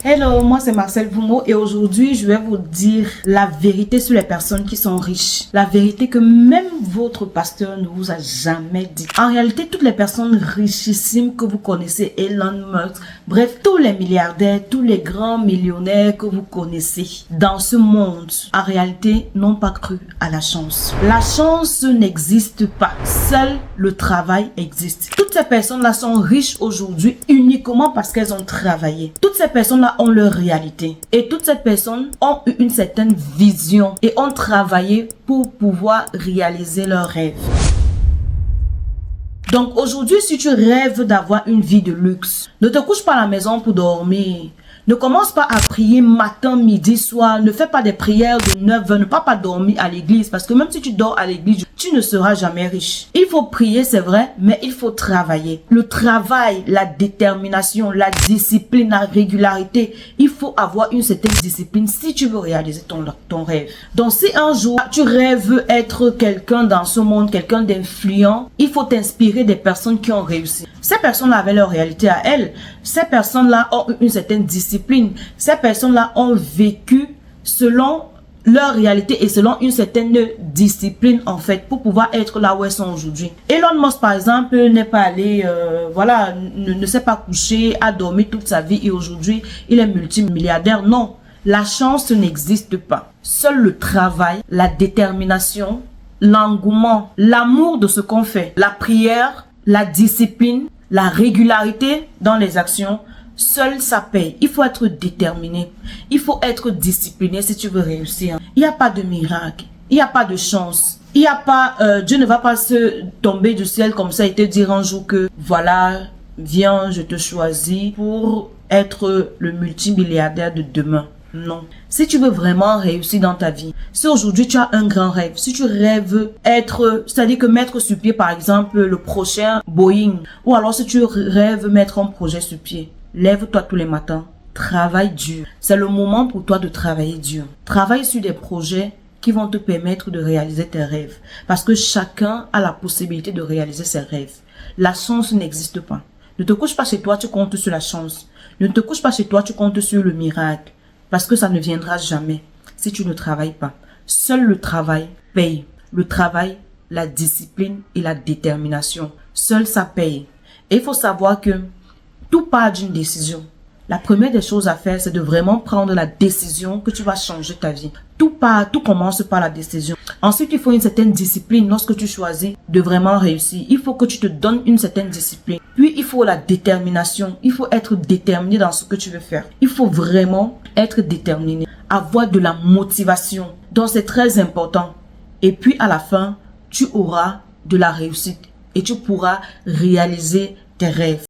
Hello, moi c'est Marcel Voumo et aujourd'hui je vais vous dire la vérité sur les personnes qui sont riches. La vérité que même votre pasteur ne vous a jamais dit. En réalité, toutes les personnes richissimes que vous connaissez, Elon Musk, bref, tous les milliardaires, tous les grands millionnaires que vous connaissez dans ce monde, en réalité, n'ont pas cru à la chance. La chance n'existe pas. Seul le travail existe. Toutes ces personnes-là sont riches aujourd'hui uniquement parce qu'elles ont travaillé. Toutes ces personnes-là ont leur réalité. Et toutes ces personnes ont eu une certaine vision et ont travaillé pour pouvoir réaliser leurs rêves. Donc aujourd'hui, si tu rêves d'avoir une vie de luxe, ne te couche pas à la maison pour dormir. Ne commence pas à prier matin, midi, soir. Ne fais pas des prières de 9 heures. Ne pas dormir à l'église. Parce que même si tu dors à l'église, tu ne seras jamais riche. Il faut prier, c'est vrai, mais il faut travailler. Le travail, la détermination, la discipline, la régularité. Il faut avoir une certaine discipline si tu veux réaliser ton rêve. Donc si un jour, tu rêves être quelqu'un dans ce monde, quelqu'un d'influent, il faut t'inspirer des personnes qui ont réussi. Ces personnes-là avaient leur réalité à elles. Ces personnes-là ont une certaine discipline. Ces personnes-là ont vécu selon leur réalité et selon une certaine discipline en fait pour pouvoir être là où elles sont aujourd'hui. Elon Musk par exemple n'est pas allé, ne s'est pas couché, a dormi toute sa vie et aujourd'hui il est multimilliardaire. Non, la chance n'existe pas. Seul le travail, la détermination, l'engouement, l'amour de ce qu'on fait, la prière, la discipline, la régularité dans les actions, seul ça paye. Il faut être déterminé. Il faut être discipliné si tu veux réussir. Il n'y a pas de miracle. Il n'y a pas de chance. Il n'y a pas, Dieu ne va pas se tomber du ciel comme ça et te dire un jour que voilà, viens, je te choisis pour être le multimilliardaire de demain. Non. Si tu veux vraiment réussir dans ta vie, si aujourd'hui tu as un grand rêve, si tu rêves être, c'est-à-dire que mettre sur pied par exemple le prochain Boeing, ou alors si tu rêves mettre un projet sur pied, lève-toi tous les matins, travaille dur. C'est le moment pour toi de travailler dur. Travaille sur des projets qui vont te permettre de réaliser tes rêves. Parce que chacun a la possibilité de réaliser ses rêves. La chance n'existe pas. Ne te couche pas chez toi, tu comptes sur la chance. Ne te couche pas chez toi, tu comptes sur le miracle. Parce que ça ne viendra jamais si tu ne travailles pas. Seul le travail paye. Le travail, la discipline et la détermination. Seul ça paye. Et il faut savoir que tout part d'une décision. La première des choses à faire, c'est de vraiment prendre la décision que tu vas changer ta vie. Tout commence par la décision. Ensuite, il faut une certaine discipline lorsque tu choisis de vraiment réussir. Il faut que tu te donnes une certaine discipline. Puis, il faut la détermination. Il faut être déterminé dans ce que tu veux faire. Il faut vraiment être déterminé. Avoir de la motivation. Donc, c'est très important. Et puis, à la fin, tu auras de la réussite. Et tu pourras réaliser tes rêves.